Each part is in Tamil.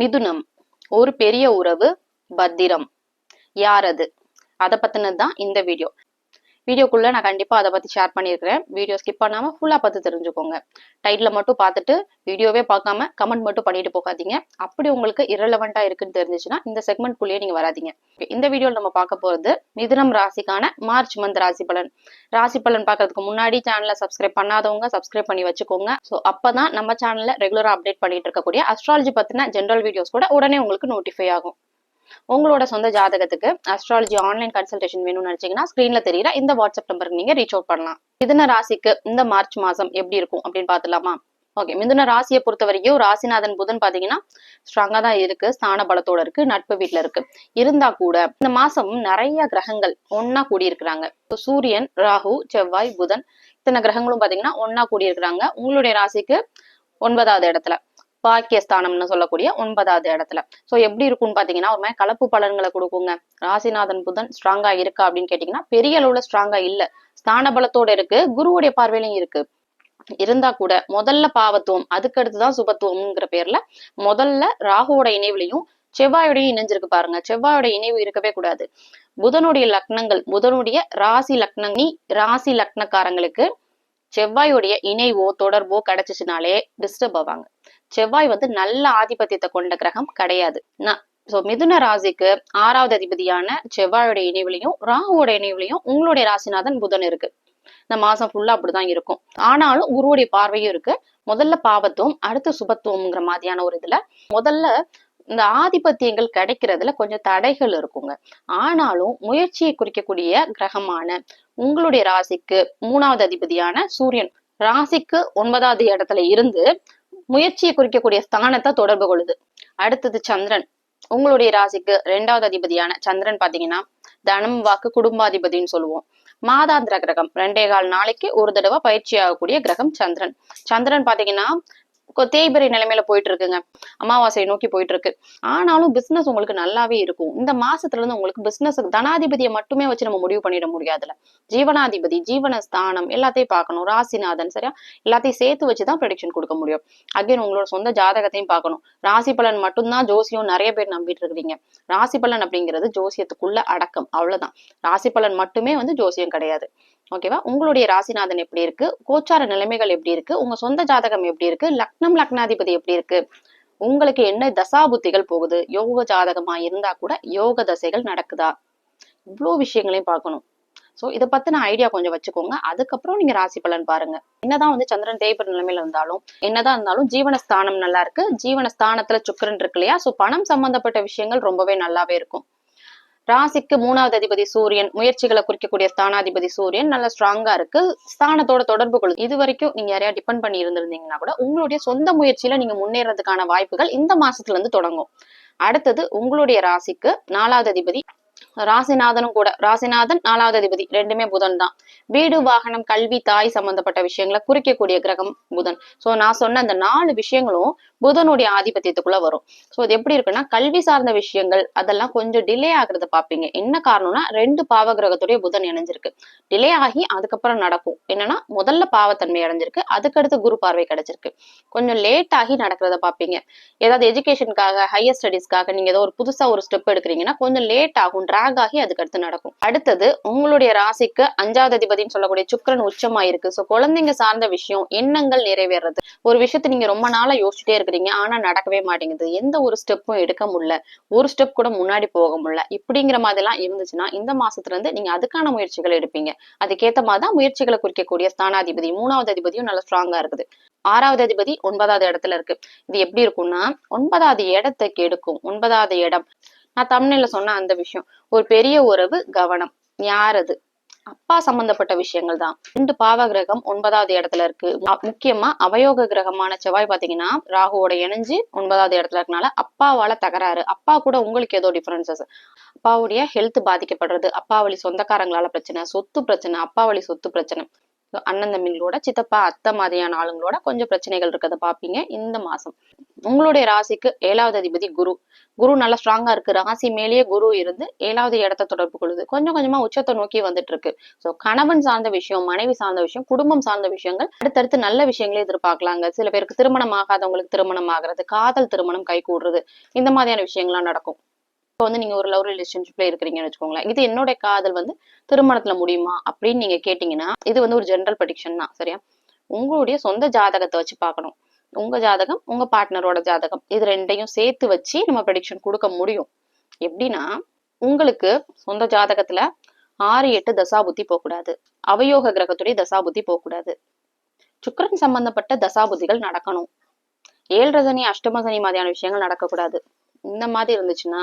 மிதுனம் ஒரு பெரிய உறவு, பத்திரம். யார் அது? அதை பத்தினதுதான் இந்த வீடியோக்குள்ள நான் கண்டிப்பா அதை பத்தி ஷேர் பண்ணியிருக்கிறேன். வீடியோ ஸ்கிப் பண்ணாம ஃபுல்லா பார்த்து தெரிஞ்சுக்கோங்க. டைட்டில மட்டும் பார்த்துட்டு வீடியோவே பார்க்காம கமெண்ட் மட்டும் பண்ணிட்டு போகாதீங்க. அப்படி உங்களுக்கு இரலவெண்டா இருக்குன்னு தெரிஞ்சுச்சுன்னா இந்த செக்மெண்ட் குள்ளேயே நீங்க வராதீங்க. இந்த வீடியோல நம்ம பார்க்க போறது மிதுனம் ராசிக்கான மார்ச் மந்த் ராசி பலன். ராசி பலன் பார்க்கறதுக்கு முன்னாடி சேனலை சப்ஸ்கிரைப் பண்ணாதவங்க சப்ஸ்கிரைப் பண்ணி வச்சுக்கோங்க. ஸோ அப்பதான் நம்ம சேனல்ல ரெகுலரா அப்டேட் பண்ணிட்டு இருக்கக்கூடிய அஸ்ட்ராலஜி பத்தின ஜென்ரல் வீடியோஸ் கூட உடனே உங்களுக்கு நோட்டிஃபை ஆகும். உங்களோட சொந்த ஜாதகத்துக்கு அஸ்ட்ராலஜி ஆன்லைன் கன்சல்டேஷன் வேணும்னு நினைச்சீங்கன்னா ஸ்கிரீன்ல தெரியற இந்த வாட்ஸ்அப் நம்பருக்கு நீங்க ரீச் அவுட் பண்ணலாம். மிதுன ராசிக்கு இந்த மார்ச் மாசம் எப்படி இருக்கும் அப்படின்னு பாத்துலாமா? ஓகே, மிதுன ராசியை பொறுத்த வரைக்கும் ராசிநாதன் புதன் பாத்தீங்கன்னா ஸ்ட்ராங்கா தான் இருக்கு, ஸ்தான பலத்தோட இருக்கு, நட்பு வீட்டுல இருக்கு. இருந்தா கூட இந்த மாசம் நிறைய கிரகங்கள் ஒன்னா கூடியிருக்கிறாங்க. சூரியன், ராகு, செவ்வாய், புதன் இத்தனை கிரகங்களும் பாத்தீங்கன்னா ஒன்னா கூடியிருக்கிறாங்க உங்களுடைய ராசிக்கு 9வது இடத்துல, பாக்கியஸ்தானம்னு சொல்லக்கூடிய 9வது இடத்துல. சோ எப்படி இருக்கும்னு பாத்தீங்கன்னா ஒரு மாதிரி கலப்பு பலன்களை கொடுக்குங்க. ராசிநாதன் புதன் ஸ்ட்ராங்கா இருக்கா அப்படின்னு கேட்டீங்கன்னா பெரிய அளவுல ஸ்ட்ராங்கா இல்ல. ஸ்தான பலத்தோட இருக்கு, குருவுடைய பார்வையிலும் இருக்கு. இருந்தா கூட முதல்ல பாவத்துவம், அதுக்கு அடுத்துதான் சுபத்துவம்ங்கிற பேர்ல முதல்ல ராகுவோட இணைவுலையும் செவ்வாயோடைய இணைஞ்சிருக்கு பாருங்க. செவ்வாயோட இணைவு இருக்கவே கூடாது. புதனுடைய லக்னங்கள், புதனுடைய ராசி லக்னக்காரங்களுக்கு செவ்வாயுடைய இணைவோ தொடர்போ கிடைச்சிச்சுனாலே டிஸ்டர்ப் ஆவாங்க. செவ்வாய் நல்ல ஆதிபத்தியத்தை கொண்ட கிரகம் கிடையாது. மிதுன ராசிக்கு 6வது அதிபதியான செவ்வாயோட இணைவுலையும் ராகுவோட இணைவுலையும் உங்களுடைய ராசிநாதன் புதன் இருக்கு. இந்த மாசம் ஃபுல்லா அப்படிதான் இருக்கும். ஆனாலும் குருவுடைய பார்வையும் இருக்கு. முதல்ல பாவத்துவம், அடுத்து சுபத்துவம்ங்கிற மாதிரியான ஒரு இதுல முதல்ல இந்த ஆதிபத்தியங்கள் கிடைக்கிறதுல கொஞ்சம் தடைகள் இருக்குங்க. ஆனாலும் முயற்சியை குறிக்கக்கூடிய கிரகமான உங்களுடைய ராசிக்கு 3வது அதிபதியான சூரியன் ராசிக்கு 9வது இடத்துல இருந்து முயற்சியை குறிக்கக்கூடிய ஸ்தானத்தை தொடர்பு கொள்ளுது. அடுத்தது சந்திரன், உங்களுடைய ராசிக்கு 2வது அதிபதியான சந்திரன் பாத்தீங்கன்னா தனம், வாக்கு, குடும்பாதிபதினு சொல்லுவோம். மாதாந்திர கிரகம், 2.25 நாளைக்கு ஒரு தடவை பயிற்சி ஆகக்கூடிய கிரகம் சந்திரன். சந்திரன் பாத்தீங்கன்னா தேய்பிரை நிலைமையில போயிட்டு இருக்குங்க, அமாவாசையை நோக்கி போயிட்டு இருக்கு. ஆனாலும் பிசினஸ் உங்களுக்கு நல்லாவே இருக்கும். இந்த மாசத்துல இருந்து உங்களுக்கு பிசினஸ் தனாதிபதியை மட்டுமே வச்சு நம்ம முடிவு பண்ணிட முடியாதுல. ஜீவனாதிபதி, ஜீவனஸ்தானம் எல்லாத்தையும் பார்க்கணும். ராசிநாதன் சரியா எல்லாத்தையும் சேர்த்து வச்சுதான் ப்ரெடிக்ஷன் கொடுக்க முடியும். அகைன் உங்களோட சொந்த ஜாதகத்தையும் பார்க்கணும். ராசி பலன் மட்டும்தான் ஜோசியம் நிறைய பேர் நம்பிட்டு இருக்கிறீங்க. ராசி பலன் அப்படிங்கிறது ஜோசியத்துக்குள்ள அடக்கம், அவ்வளவுதான். ராசி பலன் மட்டுமே ஜோசியம் கிடையாது. ஓகேவா? உங்களுடைய ராசிநாதன் எப்படி இருக்கு, கோச்சார நிலைமைகள் எப்படி இருக்கு, உங்க சொந்த ஜாதகம் எப்படி இருக்கு, லக்னாதிபதி எப்படி இருக்கு, உங்களுக்கு என்ன தசாபுத்திகள் போகுது, யோக ஜாதகமா இருந்தா கூட யோக தசைகள் நடக்குதா, இவ்வளவு விஷயங்களையும் பார்க்கணும். சோ இதை பத்தின ஐடியா கொஞ்சம் வச்சுக்கோங்க. அதுக்கப்புறம் நீங்க ராசி பலன் பாருங்க. என்னதான் சந்திரன் தேய்பிர நிலைமையில இருந்தாலும் என்னதான் இருந்தாலும் ஜீவனஸ்தானம் நல்லா இருக்கு. ஜீவனஸ்தானத்துல சுக்கிரன் இருக்கு இல்லையா? சோ பணம் சம்பந்தப்பட்ட விஷயங்கள் ரொம்பவே நல்லாவே இருக்கும். ராசிக்கு 3வது அதிபதி சூரியன், முயற்சிகளை குறிக்கக்கூடிய ஸ்தானாதிபதி சூரியன் நல்ல ஸ்ட்ராங்கா இருக்கு. ஸ்தானத்தோட தொடர்பு கொள்ளுது. இது வரைக்கும் நீங்க யாரையா டிபெண்ட் பண்ணி இருந்திருந்தீங்கன்னா கூட உங்களுடைய சொந்த முயற்சியில நீங்க முன்னேறதுக்கான வாய்ப்புகள் இந்த மாசத்துல இருந்து தொடங்கும். அடுத்தது உங்களுடைய ராசிக்கு 4வது அதிபதி ராசிநாதனும் கூட, ராசிநாதன் 4வது அதிபதி ரெண்டுமே புதன் தான். வீடு, வாகனம், கல்வி, தாய் சம்பந்தப்பட்ட விஷயங்களை குறிக்கக்கூடிய கிரகம் புதன். சோ நான் சொன்ன அந்த 4 விஷயங்களும் புதனுடைய ஆதிபத்தியத்துக்குள்ள வரும். சோ இது எப்படி இருக்குன்னா கல்வி சார்ந்த விஷயங்கள் அதெல்லாம் கொஞ்சம் டிலே ஆகுறத பாப்பீங்க. என்ன காரணம்னா 2 பாவ கிரகத்துடைய புதன் இணைஞ்சிருக்கு. டிலே ஆகி அதுக்கப்புறம் நடக்கும். என்னன்னா முதல்ல பாவத்தன்மை அடைஞ்சிருக்கு, அதுக்கடுத்து குரு பார்வை கிடைச்சிருக்கு. கொஞ்சம் லேட் ஆகி நடக்கிறத பாப்பீங்க. ஏதாவது எஜுகேஷனுக்காக, ஹையர் ஸ்டடீஸ்க்காக நீங்க ஏதோ ஒரு புதுசா ஒரு ஸ்டெப் எடுக்கிறீங்கன்னா கொஞ்சம் லேட் ஆகும், டிராக் ஆகி அதுக்கு அடுத்து நடக்கும். அடுத்தது உங்களுடைய ராசிக்கு 5வது அதிபதினு சொல்லக்கூடிய சுக்கிரன் உச்சமாயிருக்கு. சோ குழந்தைங்க சார்ந்த விஷயம், எண்ணங்கள் நிறைவேறது. ஒரு விஷயத்த நீங்க ரொம்ப நாளா யோசிச்சுட்டே இருக்கிறீங்க, ஆனா நடக்கவே மாட்டேங்குது. எந்த ஒரு ஸ்டெப்பும் எடுக்க முடியல, ஒரு ஸ்டெப் கூட முன்னாடி போக முடியல, இப்படிங்கிற மாதிரி எல்லாம் இருந்துச்சுன்னா இந்த மாசத்துல இருந்து நீங்க அதுக்கான முயற்சிகள் எடுப்பீங்க. அதுக்கேத்த மாதிரிதான் முயற்சிகளை குறிக்கக்கூடிய ஸ்தானாதிபதி 3வது அதிபதியும் நல்ல ஸ்ட்ராங்கா இருக்குது. 6வது அதிபதி 9வது இடத்துல இருக்கு. இது எப்படி இருக்கும்னா 9வது இடத்தை கெடுக்கும். 9வது இடம் நான் தம்ப்நெயில்ல சொன்ன அந்த விஷயம், ஒரு பெரிய உறவு, கவனம். யார் அது? அப்பா சம்பந்தப்பட்ட விஷயங்கள் தான். 2 பாவ கிரகம் 9வது இடத்துல இருக்கு. முக்கியமா அவயோக கிரகமான செவ்வாய் பாத்தீங்கன்னா ராகுவோட இணைஞ்சு 9வது இடத்துல இருக்கனால அப்பாவால தகராறு, அப்பா கூட உங்களுக்கு ஏதோ டிஃபரன்சஸ், அப்பாவுடைய ஹெல்த் பாதிக்கப்படுறது, அப்பா வழி சொந்தக்காரங்களால பிரச்சனை, சொத்து பிரச்சனை, அப்பா வழி சொத்து பிரச்சனை, அண்ணன் தம்பிங்களோட, சித்தப்பா அத்தை மாதிரியான ஆளுங்களோட கொஞ்சம் பிரச்சனைகள் இருக்கிறத பாப்பீங்க இந்த மாசம். உங்களுடைய ராசிக்கு 7வது அதிபதி குரு. குரு நல்லா ஸ்ட்ராங்கா இருக்கு. ராசி மேலேயே குரு இருந்து 7வது இடத்தை தொடர்பு கொள்ளுது. கொஞ்சம் கொஞ்சமா உச்சத்தை நோக்கி வந்துட்டு இருக்கு. சோ கணவன் சார்ந்த விஷயம், மனைவி சார்ந்த விஷயம், குடும்பம் சார்ந்த விஷயங்கள் அடுத்தடுத்து நல்ல விஷயங்களே எதிர்பார்க்கலாங்க. சில பேருக்கு திருமணம் ஆகாதவங்களுக்கு திருமணம் ஆகிறது, காதல் திருமணம் கை கூடுறது, இந்த மாதிரியான விஷயங்கள்லாம் நடக்கும். இப்போ நீங்க ஒரு லவ் ரிலேஷன்ஷிப்ல இருக்கிறீங்கன்னு வச்சுக்கோங்களேன். இது என்னோட காதல் திருமணத்துல முடியுமா அப்படின்னு நீங்க கேட்டீங்கன்னா, இது ஒரு ஜெனரல் ப்ரெடிக்ஷன் தான். சரியா? உங்களுடைய சொந்த ஜாதகத்தை வச்சு பார்க்கணும். உங்க ஜாதகம், உங்க பார்ட்னரோட ஜாதகம், இது ரெண்டையும் சேர்த்து வச்சு நம்ம ப்ரெடிக்ஷன் கொடுக்க முடியும். எப்படின்னா, உங்களுக்கு சொந்த ஜாதகத்துல 6, 8 தசாபுத்தி போகக்கூடாது. அவயோக கிரகத்துடைய தசாபுத்தி போகக்கூடாது. சுக்கிரன் சம்பந்தப்பட்ட தசாபுத்திகள் நடக்கணும். 7 சனி, அஷ்டம சனி மாதிரியான விஷயங்கள் நடக்கக்கூடாது. இந்த மாதிரி இருந்துச்சுன்னா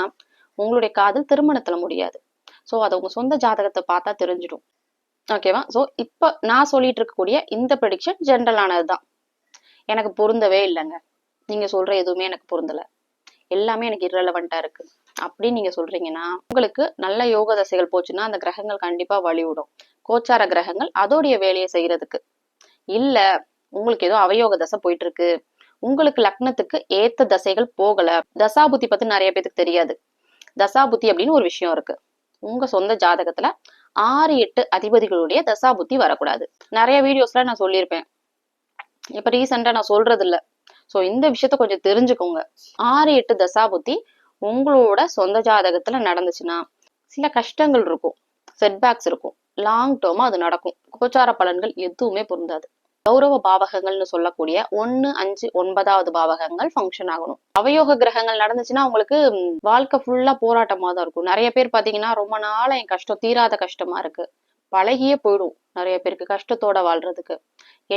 உங்களுடைய காதல் திருமணத்துல முடியாது. சோ அதை உங்க சொந்த ஜாதகத்தை பார்த்தா தெரிஞ்சிடும். ஓகேவா? சோ இப்ப நான் சொல்லிட்டு இருக்கக்கூடிய இந்த ப்ரெடிக்ஷன் ஜென்ரலானதுதான். எனக்கு பொருந்தவே இல்லைங்க, நீங்க சொல்ற எதுவுமே எனக்கு பொருந்தல, எல்லாமே எனக்கு இரலவெண்டா இருக்கு அப்படின்னு நீங்க சொல்றீங்கன்னா, உங்களுக்கு நல்ல யோக தசைகள் போச்சுன்னா அந்த கிரகங்கள் கண்டிப்பா வழிவிடும். கோச்சார கிரகங்கள் அதோடைய வேலையை செய்யறதுக்கு. இல்ல உங்களுக்கு ஏதோ அவயோக தசை போயிட்டு இருக்கு, உங்களுக்கு லக்னத்துக்கு ஏத்த தசைகள் போகல. தசாபுத்தி பத்தி நிறைய பேருக்கு தெரியாது. தசாபுத்தி அப்படின்னு ஒரு விஷயம் இருக்கு. உங்க சொந்த ஜாதகத்துல 6, 8 அதிபதிகளுடைய தசாபுத்தி வரக்கூடாது. நிறைய வீடியோஸ்ல நான் சொல்லியிருப்பேன். இப்ப ரீசெண்டா நான் சொல்றது இல்ல. சோ இந்த விஷயத்த கொஞ்சம் தெரிஞ்சுக்கோங்க. 6, 8 தசாபுத்தி உங்களோட சொந்த ஜாதகத்துல நடந்துச்சுன்னா சில கஷ்டங்கள் இருக்கும், செட்பேக்ஸ் இருக்கும், லாங் டேர்மா அது நடக்கும். கோச்சார பலன்கள் எதுவுமே பொருந்தாது. கௌரவ பாவகங்கள்னு சொல்லக்கூடிய 1, 5, 9வது பாவகங்கள் ஃபங்க்ஷன் ஆகணும். அவயோக கிரகங்கள் நடந்துச்சுன்னா உங்களுக்கு வாழ்க்கை ஃபுல்லா போராட்டமா தான் இருக்கும். நிறைய பேர் பாத்தீங்கன்னா ரொம்ப நாளா என் கஷ்டம் தீராத கஷ்டமா இருக்கு, பழகியே போயிடும் நிறைய பேருக்கு கஷ்டத்தோட வாழ்றதுக்கு.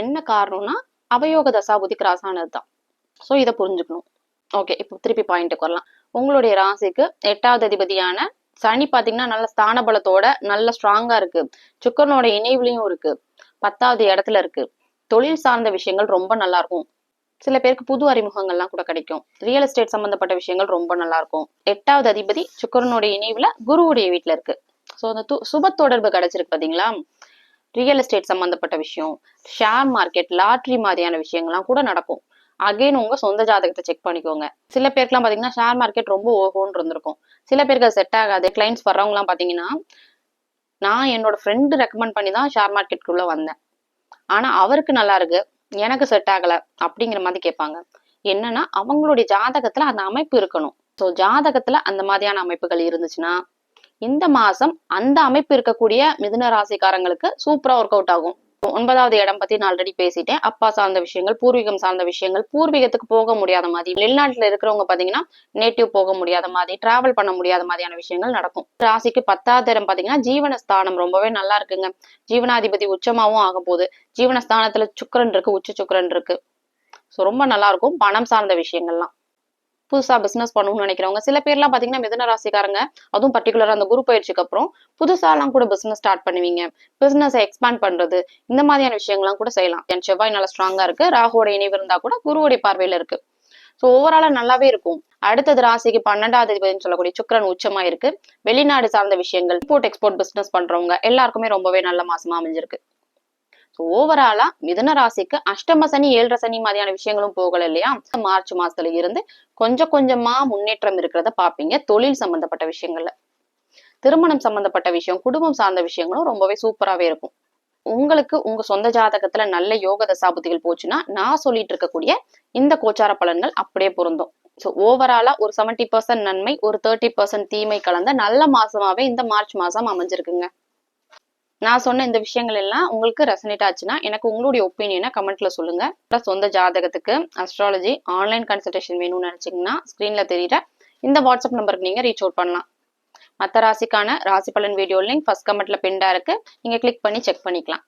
என்ன காரணம்னா அவயோக தசாபுதி கிராஸ் ஆனதுதான். சோ இதை புரிஞ்சுக்கணும். ஓகே, இப்போ திருப்பி பாயிண்ட்டுக்கு வரலாம். உங்களுடைய ராசிக்கு 8வது அதிபதியான சனி பாத்தீங்கன்னா நல்ல ஸ்தான பலத்தோட நல்ல ஸ்ட்ராங்கா இருக்கு. சுக்கரனோட இணைவுலையும் இருக்கு. 10வது இடத்துல இருக்கு. தொழில் சார்ந்த விஷயங்கள் ரொம்ப நல்லா இருக்கும். சில பேருக்கு புது அறிமுகங்கள்லாம் கூட கிடைக்கும். ரியல் எஸ்டேட் சம்பந்தப்பட்ட விஷயங்கள் ரொம்ப நல்லா இருக்கும். 8வது அதிபதி சுக்கிரனுடைய இணைவுல குருவுடைய வீட்டுல இருக்கு. சோ அந்த சுப தொடர்பு கிடைச்சிருக்கு பாத்தீங்களா? ரியல் எஸ்டேட் சம்பந்தப்பட்ட விஷயம், ஷேர் மார்க்கெட், லாட்ரி மாதிரியான விஷயங்கள்லாம் கூட நடக்கும். அகைன் உங்க சொந்த ஜாதகத்தை செக் பண்ணிக்கோங்க. சில பேருக்குலாம் பாத்தீங்கன்னா ஷேர் மார்க்கெட் ரொம்ப ஓஹோன்னு இருந்திருக்கும். சில பேருக்கு அது செட் ஆகாது. கிளைண்ட்ஸ் வர்றவங்க எல்லாம் பாத்தீங்கன்னா, நான் என்னோட ஃப்ரெண்டு ரெக்கமெண்ட் பண்ணி தான் ஷேர் மார்க்கெட்டுக்குள்ள வந்தேன், ஆனா அவருக்கு நல்லா இருக்கு, எனக்கு செட் ஆகல அப்படிங்கிற மாதிரி கேட்பாங்க. என்னன்னா அவங்களுடைய ஜாதகத்துல அந்த அமைப்பு இருக்கணும். சோ ஜாதகத்துல அந்த மாதிரியான அமைப்புகள் இருந்துச்சுன்னா இந்த மாசம் அந்த அமைப்பு இருக்கக்கூடிய மிதுன ராசிக்காரங்களுக்கு சூப்பரா ஒர்க் அவுட் ஆகும். 9வது இடம் பத்தி நான் ஆல்ரெடி பேசிட்டேன். அப்பா சார்ந்த விஷயங்கள், பூர்வீகம் சார்ந்த விஷயங்கள், பூர்வீகத்துக்கு போக முடியாத மாதிரி, வெளிநாட்டுல இருக்கிறவங்க பாத்தீங்கன்னா நேட்டிவ் போக முடியாத மாதிரி, டிராவல் பண்ண முடியாத மாதிரியான விஷயங்கள் நடக்கும். ராசிக்கு 10வது இடம் பாத்தீங்கன்னா ஜீவனஸ்தானம் ரொம்பவே நல்லா இருக்குங்க. ஜீவனாதிபதி உச்சமாவும் ஆக போகுது. ஜீவனஸ்தானத்துல சுக்கிரன் இருக்கு, உச்ச சுக்கிரன் இருக்கு. சோ ரொம்ப நல்லா இருக்கும். பணம் சார்ந்த விஷயங்கள்லாம், புதுசா பிசினஸ் பண்ணணும்னு நினைக்கிறவங்க, சில பேர்லாம் பாத்தீங்கன்னா மிதுன ராசிக்காரங்க, அதுவும் பர்டிகுலரா அந்த குரு பயிற்சிக்கு அப்புறம் புதுசாலாம் கூட பிசினஸ் ஸ்டார்ட் பண்ணுவீங்க. பிசினஸ் எக்ஸ்பேண்ட் பண்றது, இந்த மாதிரியான விஷயங்கள்லாம் கூட செய்யலாம். என் செவ்வாய் நல்லா ஸ்ட்ராங்கா இருக்கு. ராகுவோட இணைவு இருந்தா கூட குருவுடைய பார்வையில இருக்கு. சோ ஓவராலா நல்லாவே இருக்கும். அடுத்தது ராசிக்கு 12வது அதிபதினு சொல்லக்கூடிய சுக்கிரன் உச்சமா இருக்கு. வெளிநாடு சார்ந்த விஷயங்கள், இம்போர்ட் எக்ஸ்போர்ட் பிசினஸ் பண்றவங்க எல்லாருக்குமே ரொம்பவே நல்ல மாசமா அமைஞ்சிருக்கு. ஓவராலா மிதுன ராசிக்கு அஷ்டம சனி, 7 சனி மாதிரியான விஷயங்களும் போகல இல்லையா? மார்ச் மாசத்துல இருந்து கொஞ்சம் கொஞ்சமா முன்னேற்றம் இருக்கிறத பாப்பீங்க. தொழில் சம்பந்தப்பட்ட விஷயங்கள்ல, திருமணம் சம்பந்தப்பட்ட விஷயம், குடும்பம் சார்ந்த விஷயங்களும் ரொம்பவே சூப்பராவே இருக்கும். உங்களுக்கு உங்க சொந்த ஜாதகத்துல நல்ல யோக தசாபுத்திகள் போச்சுன்னா நான் சொல்லிட்டு இருக்கக்கூடிய இந்த கோச்சார பலன்கள் அப்படியே பொருந்தும். ஸோ ஓவராலா ஒரு 70% நன்மை, ஒரு 30% தீமை கலந்த நல்ல மாசமாவே இந்த மார்ச் மாசம் அமைஞ்சிருக்குங்க. நான் சொன்ன இந்த விஷயங்கள் எல்லாம் உங்களுக்கு ரெசனேட் ஆச்சுன்னா எனக்கு உங்களுடைய ஒப்பீனியனை கமெண்ட்ல சொல்லுங்க. சொந்த ஜாதகத்துக்கு அஸ்ட்ராலஜி ஆன்லைன் கன்சல்டேஷன் வேணும்னு நினைச்சீங்கன்னா ஸ்கிரீன்ல தெரியுற இந்த வாட்ஸ்அப் நம்பருக்கு நீங்க ரீச் அவுட் பண்ணலாம். மற்ற ராசிக்கான ராசி பலன் வீடியோ லிங்க் ஃபர்ஸ்ட் கமெண்ட்ல பின்டா இருக்கு, நீங்க கிளிக் பண்ணி செக் பண்ணிக்கலாம்.